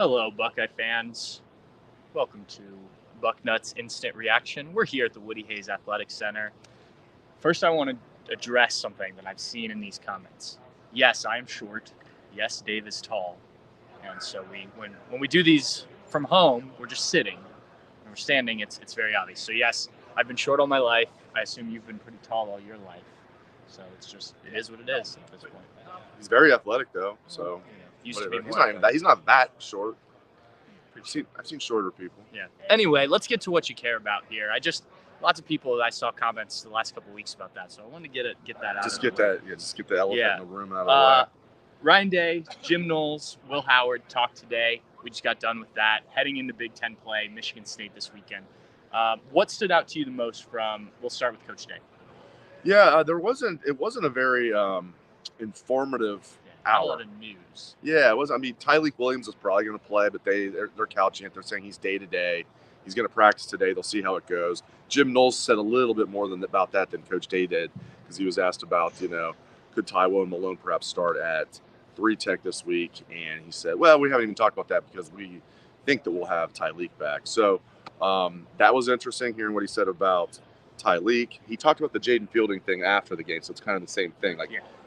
Hello, Buckeye fans. Welcome to Bucknuts Instant Reaction. We're here at the Woody Hayes Athletic Center. First, I want to address something that I've seen in these comments. Yes, I am short. Yes, Dave is tall. And so when we do these from home, we're just sitting. When we're standing, it's very obvious. So yes, I've been short all my life. I assume you've been pretty tall all your life. So it is what it is at this point. He's very athletic though, so Used to be he's more not even that. He's not that short. I've seen shorter people. Yeah. Anyway, let's get to what you care about here. Lots of people I saw comments the last couple of weeks about that, so I wanted to get that out. Just get the elephant in the room out of the way. Ryan Day, Jim Knowles, Will Howard talked today. We just got done with that. Heading into Big Ten play, Michigan State this weekend. What stood out to you the most from? We'll start with Coach Day. Yeah, it wasn't a very informative hour. A lot of news. Yeah, it was. I mean, Tyleik Williams is probably going to play, but they're couching it. They're saying he's day to day. He's going to practice today. They'll see how it goes. Jim Knowles said a little bit more about that than Coach Day did, because he was asked about, could Tywone Malone perhaps start at 3 Tech this week, and he said, well, we haven't even talked about that because we think that we'll have Tyleik back. So that was interesting hearing what he said about Tyleik. He talked about the Jaden Fielding thing after the game, so it's kind of the same thing.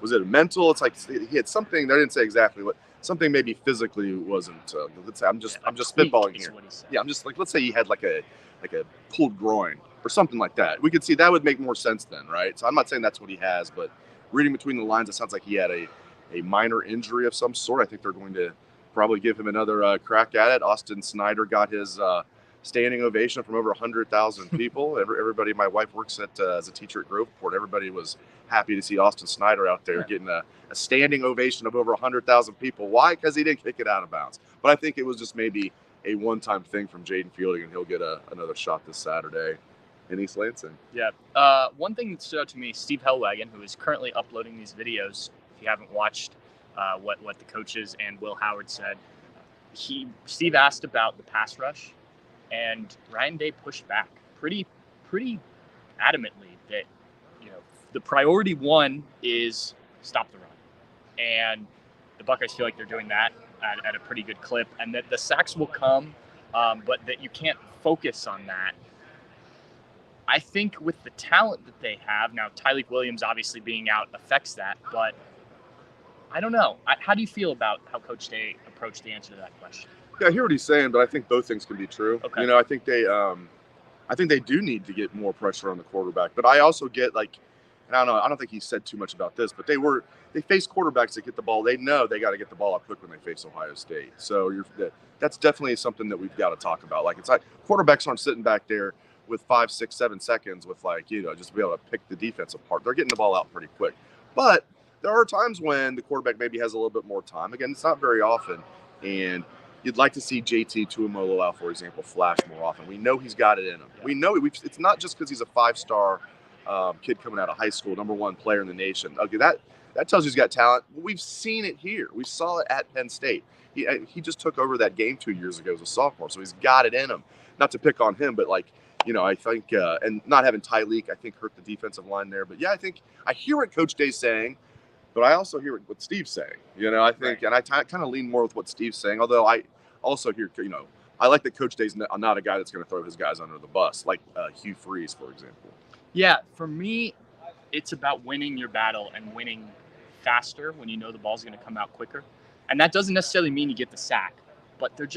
Was it mental? It's like he had something. They didn't say exactly what. Something maybe physically wasn't. Let's say I'm just spitballing here. Yeah, I'm just let's say he had like a pulled groin or something like that. We could see that would make more sense then, right? So I'm not saying that's what he has, but reading between the lines, it sounds like he had a minor injury of some sort. I think they're going to probably give him another crack at it. Austin Snyder got his standing ovation from over 100,000 people. Everybody, my wife works as a teacher at Groveport. Everybody was happy to see Austin Snyder out there getting a standing ovation of over 100,000 people. Why? Because he didn't kick it out of bounds. But I think it was just maybe a one-time thing from Jaden Fielding, and he'll get another shot this Saturday in East Lansing. Yeah. One thing that stood out to me, Steve Hellwagon, who is currently uploading these videos, if you haven't watched what the coaches and Will Howard said, Steve asked about the pass rush, and Ryan Day pushed back pretty adamantly that the priority one is stop the run, and the Buckeyes feel like they're doing that at a pretty good clip, and that the sacks will come, but that you can't focus on that. I think with the talent that they have now, Tyleik Williams obviously being out affects that, but I don't know. How do you feel about how Coach Day approached the answer to that question? Yeah, I hear what he's saying, but I think both things can be true. Okay. I think they do need to get more pressure on the quarterback. But I also get and I don't know. I don't think he said too much about this, but they face quarterbacks that get the ball. They know they got to get the ball out quick when they face Ohio State. So that's definitely something that we've got to talk about. It's like quarterbacks aren't sitting back there with 5, 6, 7 seconds with just to be able to pick the defense apart. They're getting the ball out pretty quick. But there are times when the quarterback maybe has a little bit more time. Again, it's not very often, and you'd like to see JT Tuimoloau, for example, flash more often. We know he's got it in him. Yeah. We know it's not just because he's a 5-star kid coming out of high school, number 1 player in the nation. Okay, that tells you he's got talent. We've seen it here. We saw it at Penn State. He just took over that game 2 years ago as a sophomore, so he's got it in him. Not to pick on him, but I think, and not having Tyleik, I think, hurt the defensive line there. But yeah, I think I hear what Coach Day's saying, but I also hear what Steve's saying. I think, and I kind of lean more with what Steve's saying. Although I also hear, I like that Coach Day's not a guy that's going to throw his guys under the bus, like Hugh Freeze, for example. Yeah, for me, it's about winning your battle and winning faster when you know the ball's going to come out quicker. And that doesn't necessarily mean you get the sack, but there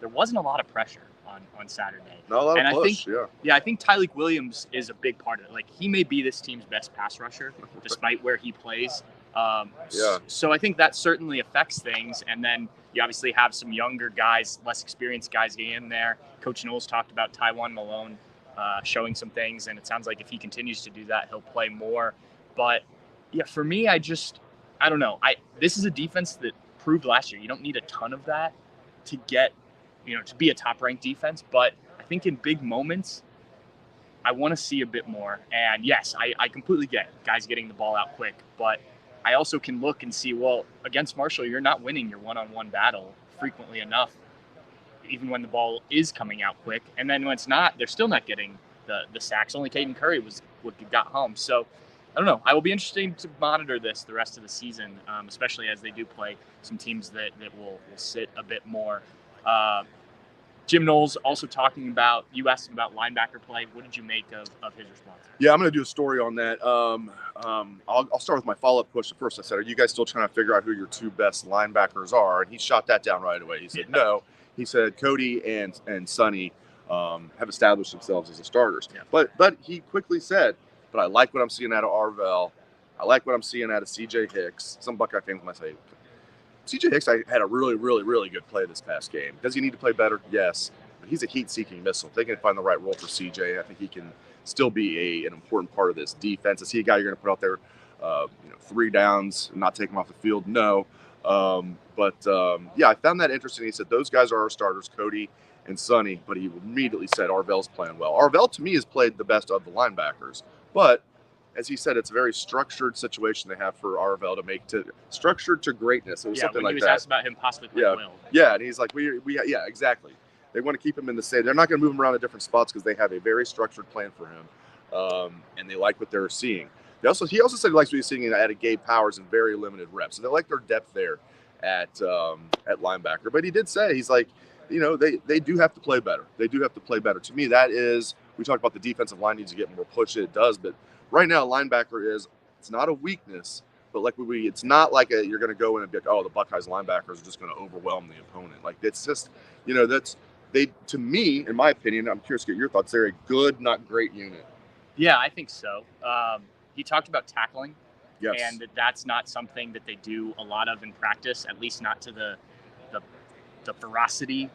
wasn't a lot of pressure on Saturday. Not a lot of push, I think Tyleik Williams is a big part of it. He may be this team's best pass rusher, despite where he plays. So I think that certainly affects things. And then you obviously have some younger guys, less experienced guys getting in there. Coach Knowles talked about Tywone Malone showing some things, and it sounds like if he continues to do that, he'll play more. But yeah, for me, I don't know. This is a defense that proved last year you don't need a ton of that to get, to be a top-ranked defense. But I think in big moments, I want to see a bit more. And yes, I completely get guys getting the ball out quick, but I also can look and see, well, against Marshall, you're not winning your one-on-one battle frequently enough, even when the ball is coming out quick. And then when it's not, they're still not getting the sacks. Only Caden Curry was what got home. So I don't know. I will be interested to monitor this the rest of the season, especially as they do play some teams that will sit a bit more. Jim Knowles also talking about, you asked him about linebacker play. What did you make of his response? Yeah, I'm going to do a story on that. I'll start with my follow-up question first. I said, are you guys still trying to figure out who your two best linebackers are? And he shot that down right away. He said, no. He said Cody and Sonny have established themselves as the starters. Yeah. But he quickly said, but I like what I'm seeing out of Arvell. I like what I'm seeing out of C.J. Hicks. Some Buckeye fans might say, C.J. Hicks had a really, really, really good play this past game. Does he need to play better? Yes. But he's a heat-seeking missile. If they can find the right role for C.J., I think he can still be an important part of this defense. Is he a guy you're going to put out there, 3 downs, and not take him off the field? No. Yeah, I found that interesting. He said those guys are our starters, Cody and Sonny, but he immediately said Arvell's playing well. Arvell, to me, has played the best of the linebackers. But as he said, it's a very structured situation they have for Arvell to make structured to greatness. It was something like that. When he was asked about him possibly playing well. Yeah, and he's like, yeah, exactly. They want to keep him in the same. They're not going to move him around to different spots because they have a very structured plan for him, and they like what they're seeing. He also said he likes what he's seeing at a Gabe Powers in very limited reps. So they like their depth there at linebacker. But he did say, he's like, they do have to play better. They do have to play better. To me, that is, we talked about the defensive line needs to get more push. It does, but right now, linebacker it's not a weakness, but it's not like you're going to go in and be like, oh, the Buckeyes linebackers are just going to overwhelm the opponent. Like, it's just, to me, in my opinion, I'm curious to get your thoughts. They're a good, not great unit. Yeah, I think so. He talked about tackling. Yes. And that's not something that they do a lot of in practice, at least not to the ferocity.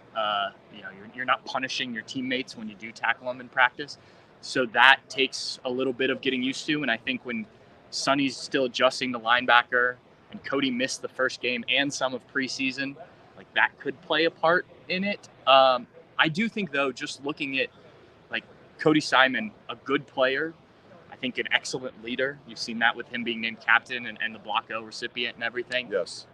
You're not punishing your teammates when you do tackle them in practice. So that takes a little bit of getting used to. And I think when Sonny's still adjusting the linebacker and Cody missed the first game and some of preseason, like that could play a part in it. I do think, though, just looking at like Cody Simon, a good player, I think an excellent leader. You've seen that with him being named captain and the Block O recipient and everything. Yes.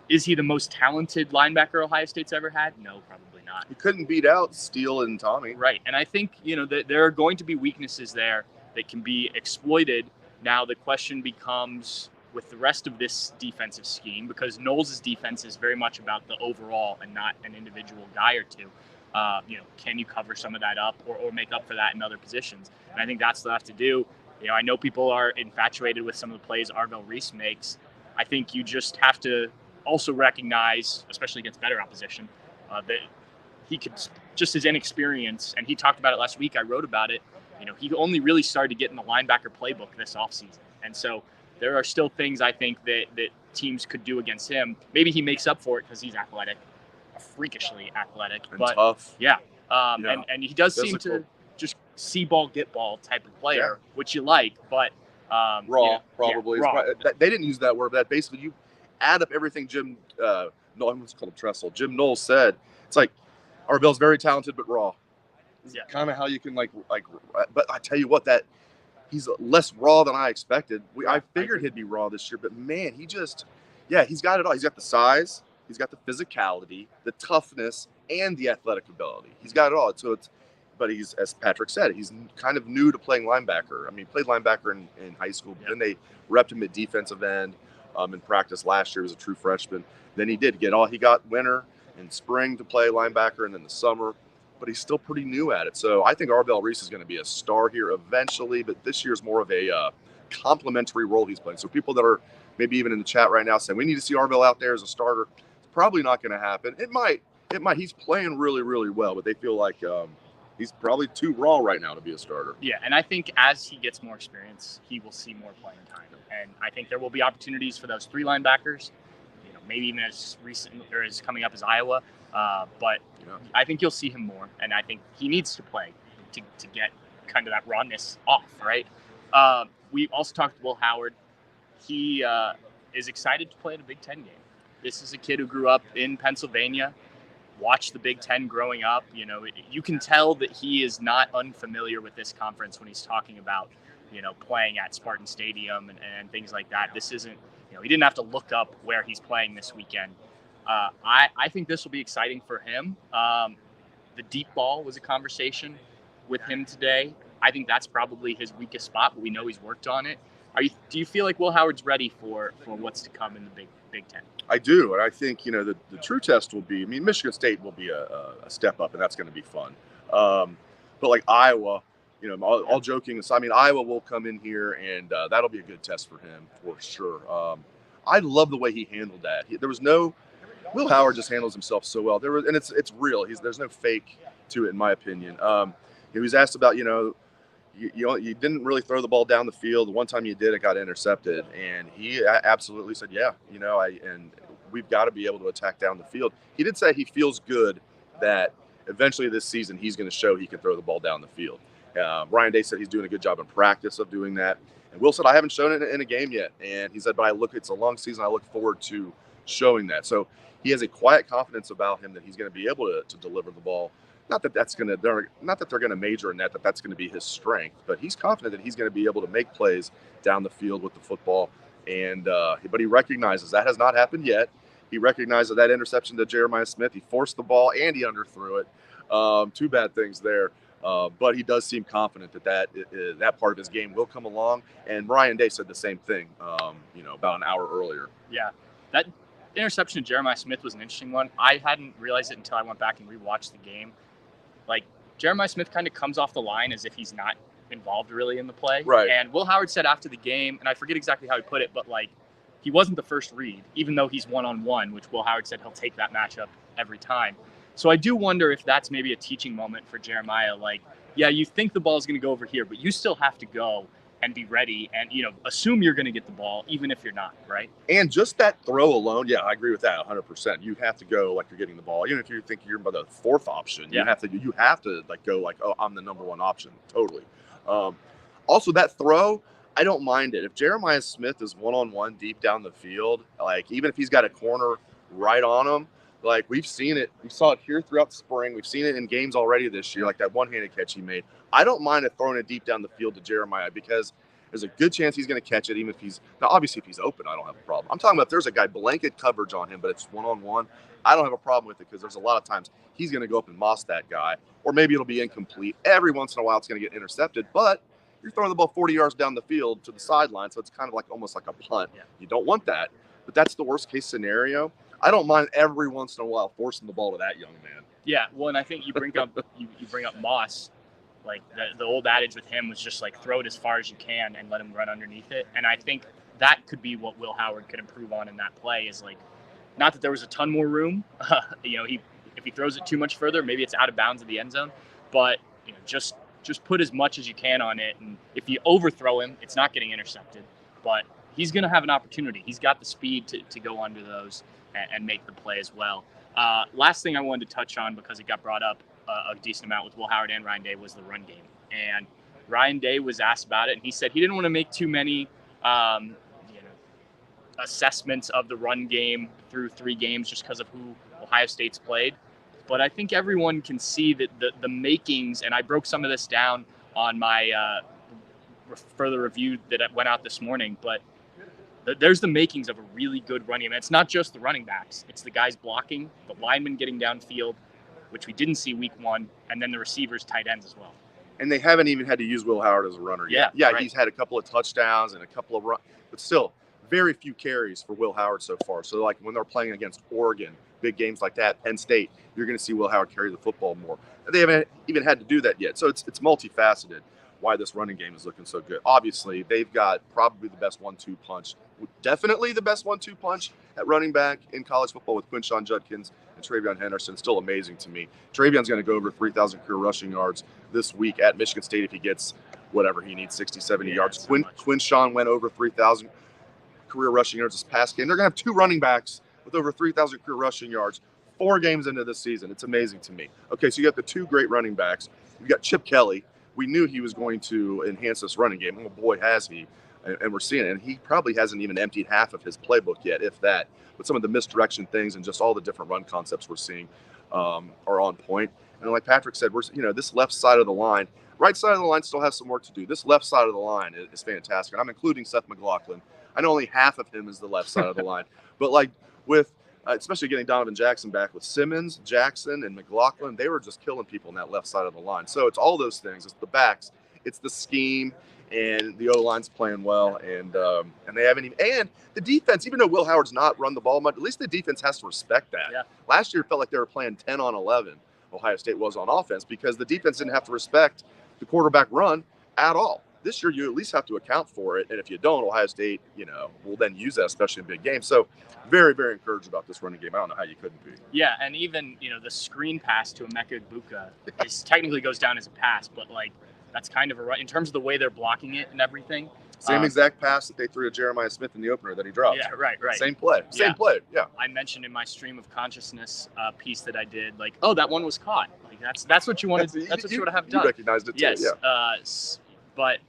Is he the most talented linebacker Ohio State's ever had? No, probably not. He couldn't beat out Steele and Tommy. Right. And I think, that there are going to be weaknesses there that can be exploited. Now the question becomes with the rest of this defensive scheme, because Knowles' defense is very much about the overall and not an individual guy or two. Can you cover some of that up or make up for that in other positions? And I think that's what they have to do. I know people are infatuated with some of the plays Arvell Reese makes. I think you just have to also recognize, especially against better opposition, that he could, just his inexperience, and he talked about it last week, I wrote about it, he only really started to get in the linebacker playbook this offseason. And so there are still things I think that teams could do against him. Maybe he makes up for it because he's athletic, freakishly athletic. And but tough. Yeah. And he does seem to just see ball, get ball type of player, which you like, but raw, probably. Yeah, raw. They didn't use that word, but that basically you add up everything Jim, I'm going to call him Tressel, Jim Knowles said. It's like, Arvell's very talented, but raw. Yeah. Kind of how you can but I tell you what, that he's less raw than I expected. I figured he'd be raw this year, but man, he's got it all. He's got the size, he's got the physicality, the toughness, and the athletic ability. He's got it all. But he's, as Patrick said, he's kind of new to playing linebacker. I mean, he played linebacker in high school, but then they repped him at defensive end in practice last year. He was a true freshman. Then he got winter and spring to play linebacker, and then the summer, but he's still pretty new at it. So I think Arvell Reese is going to be a star here eventually, but this year's more of a complementary role he's playing. So people that are maybe even in the chat right now saying we need to see Arvell out there as a starter, it's probably not going to happen. It might. He's playing really, really well, but they feel like he's probably too raw right now to be a starter. Yeah, and I think as he gets more experience, he will see more playing time. And I think there will be opportunities for those 3 linebackers, maybe even as recent or as coming up as Iowa. But I think you'll see him more, and I think he needs to play to get kind of that rawness off, right? We also talked to Will Howard. He is excited to play in a Big Ten game. This is a kid who grew up in Pennsylvania, watched the Big Ten growing up. You can tell that he is not unfamiliar with this conference when he's talking about, playing at Spartan Stadium and things like that. This isn't, he didn't have to look up where he's playing this weekend. I think this will be exciting for him. The deep ball was a conversation with him today. I think that's probably his weakest spot, but we know he's worked on it. Do you feel like Will Howard's ready for what's to come in the Big Ten? I do, and I think the true test will be. I mean, Michigan State will be a step up, and that's going to be fun. But like Iowa, all joking aside, I mean, Iowa will come in here, and that'll be a good test for him for sure. I love the way he handled that. There was no Will Howard just handles himself so well. And it's real. There's no fake to it, in my opinion. He was asked about you didn't really throw the ball down the field. The one time you did, it got intercepted, and he absolutely said, yeah, and we've got to be able to attack down the field. He did say he feels good that eventually this season he's going to show he can throw the ball down the field. Ryan Day said he's doing a good job in practice of doing that. And Will said, I haven't shown it in a game yet. And he said, but it's a long season. I look forward to showing that. So he has a quiet confidence about him that he's going to be able to deliver the ball. Not that they're going to major in that's going to be his strength, but he's confident that he's going to be able to make plays down the field with the football. And but he recognizes that has not happened yet. He recognized that interception to Jeremiah Smith. He forced the ball and he underthrew it. Two bad things there. But he does seem confident that part of his game will come along. And Ryan Day said the same thing, about an hour earlier. Yeah, that interception to Jeremiah Smith was an interesting one. I hadn't realized it until I went back and rewatched the game. Like, Jeremiah Smith kind of comes off the line as if he's not involved really in the play. Right. And Will Howard said after the game, and I forget exactly how he put it, but like, he wasn't the first read, even though he's one-on-one, which Will Howard said he'll take that matchup every time. So I do wonder if that's maybe a teaching moment for Jeremiah. Like, yeah, you think the ball's going to go over here, but you still have to go and be ready and, assume you're going to get the ball, even if you're not, right? And just that throw alone, yeah, I agree with that 100%. You have to go like you're getting the ball. Even if you think you're the fourth option, you have to like go like, oh, I'm the number one option. Totally. Also, that throw, I don't mind it. If Jeremiah Smith is one-on-one deep down the field, like even if he's got a corner right on him, like we've seen it. We saw it here throughout the spring. We've seen it in games already this year, like that one-handed catch he made. I don't mind it throwing it deep down the field to Jeremiah because there's a good chance he's going to catch it, even if obviously if he's open, I don't have a problem. I'm talking about if there's a guy blanket coverage on him, but it's one-on-one, I don't have a problem with it because there's a lot of times he's going to go up and moss that guy, or maybe it'll be incomplete. Every once in a while it's going to get intercepted, but you're throwing the ball 40 yards down the field to the sideline, so it's kind of like almost like a punt. Yeah. You don't want that, but that's the worst case scenario. I don't mind every once in a while forcing the ball to that young man. Yeah, well, and I think you bring up you bring up Moss. Like the old adage with him was just like throw it as far as you can and let him run underneath it. And I think that could be what Will Howard could improve on in that play is like, not that there was a ton more room. If he throws it too much further, maybe it's out of bounds of the end zone. But just put as much as you can on it. And if you overthrow him, it's not getting intercepted. But he's going to have an opportunity. He's got the speed to go under those and make the play as well. Last thing I wanted to touch on, because it got brought up a decent amount with Will Howard and Ryan Day, was the run game. And Ryan Day was asked about it, and he said he didn't want to make too many assessments of the run game through 3 games just because of who Ohio State's played. But I think everyone can see that the makings, and I broke some of this down on my further review that went out this morning, but there's the makings of a really good running game. And it's not just the running backs. It's the guys blocking, the linemen getting downfield, which we didn't see week 1, and then the receivers, tight ends as well. And they haven't even had to use Will Howard as a runner yet. Yeah, right. He's had a couple of touchdowns and a couple of runs, but still very few carries for Will Howard so far. So like when they're playing against Oregon, big games like that, Penn State, you're going to see Will Howard carry the football more. They haven't even had to do that yet. So it's multifaceted why this running game is looking so good. Obviously, they've got probably the best 1-2 punch, definitely the best 1-2 punch at running back in college football with Quinshon Judkins and Travion Henderson. Still amazing to me. Travion's going to go over 3,000 career rushing yards this week at Michigan State if he gets whatever he needs, 60, 70 yards. So Quinshon went over 3,000 career rushing yards this past game. They're going to have 2 running backs with over 3,000 career rushing yards 4 games into this season. It's amazing to me. Okay, so you got the 2 great running backs. You got Chip Kelly. We knew he was going to enhance this running game. Oh, boy, has he. And we're seeing it. And he probably hasn't even emptied half of his playbook yet, if that. But some of the misdirection things and just all the different run concepts we're seeing are on point. And like Patrick said, this left side of the line, right side of the line still has some work to do. This left side of the line is fantastic. And I'm including Seth McLaughlin. I know only half of him is the left side of the line. But like with especially getting Donovan Jackson back with Simmons, Jackson, and McLaughlin, they were just killing people on that left side of the line. So it's all those things. It's the backs. It's the scheme. and the O-line's playing well, and they haven't even, and the defense, even though Will Howard's not run the ball much, at least the defense has to respect that. Yeah. Last year it felt like they were playing 10 on 11. Ohio State was on offense because the defense didn't have to respect the quarterback run at all. This year, you at least have to account for it. And if you don't, Ohio State, will then use that, especially in big games. So very, very encouraged about this running game. I don't know how you couldn't be. Yeah, and even, the screen pass to Emeka Egbuka technically goes down as a pass, but, that's kind of a run. In terms of the way they're blocking it and everything. Same exact pass that they threw to Jeremiah Smith in the opener that he dropped. Yeah, right. Same play. Same play, yeah. I mentioned in my stream of consciousness piece that I did, that one was caught. That's what you wanted. That's what you would have done. You recognized it too, yes. Yeah. But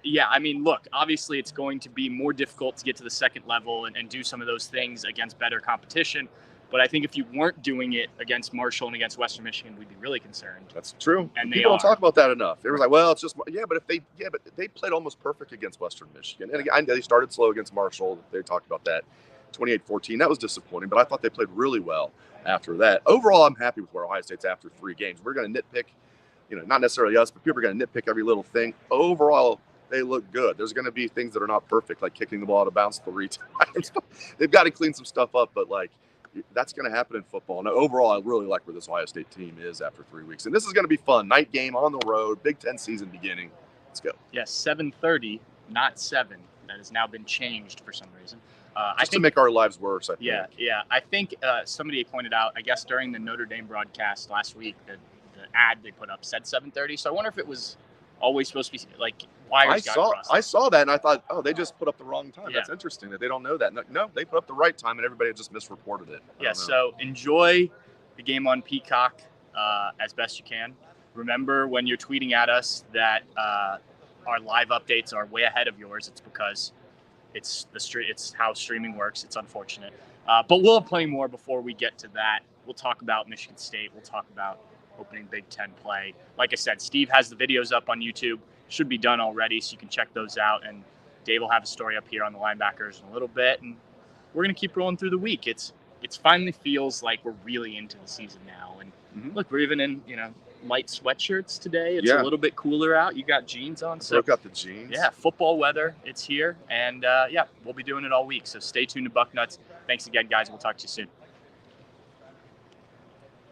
yeah, I mean, look, obviously it's going to be more difficult to get to the second level and do some of those things against better competition. But I think if you weren't doing it against Marshall and against Western Michigan, we'd be really concerned. That's true. And people don't talk about that enough. They were like, well, it's just, but they played almost perfect against Western Michigan. And again, they started slow against Marshall. They talked about that. 28-14. That was disappointing, but I thought they played really well after that. Overall, I'm happy with where Ohio State's after 3 games. We're going to nitpick, not necessarily us, but people are going to nitpick every little thing. Overall, they look good. There's going to be things that are not perfect, like kicking the ball out of bounds 3 times. They've got to clean some stuff up, but that's going to happen in football. And overall, I really like where this Ohio State team is after 3 weeks. And this is going to be fun. Night game on the road, Big Ten season beginning. Let's go. Yes, 7:30, not 7. That has now been changed for some reason. I think to make our lives worse, I think. Yeah. I think somebody pointed out, I guess during the Notre Dame broadcast last week, the ad they put up said 7:30. So I wonder if it was always supposed to be wires got crossed. I saw that and I thought, oh, they just put up the wrong time. Yeah. That's interesting that they don't know that. No, they put up the right time and everybody just misreported it. Yeah, so enjoy the game on Peacock as best you can. Remember when you're tweeting at us that our live updates are way ahead of yours. It's because it's how streaming works. It's unfortunate. But we'll have plenty more before we get to that. We'll talk about Michigan State. We'll talk about opening Big Ten play. Like I said, Steve has the videos up on YouTube. Should be done already, so you can check those out. And Dave will have a story up here on the linebackers in a little bit. And we're going to keep rolling through the week. It's finally feels like we're really into the season now. And look, we're even in, light sweatshirts today. It's a little bit cooler out. You got jeans on. So broke out the jeans. Yeah, football weather. It's here. And we'll be doing it all week. So stay tuned to Bucknuts. Thanks again, guys. We'll talk to you soon.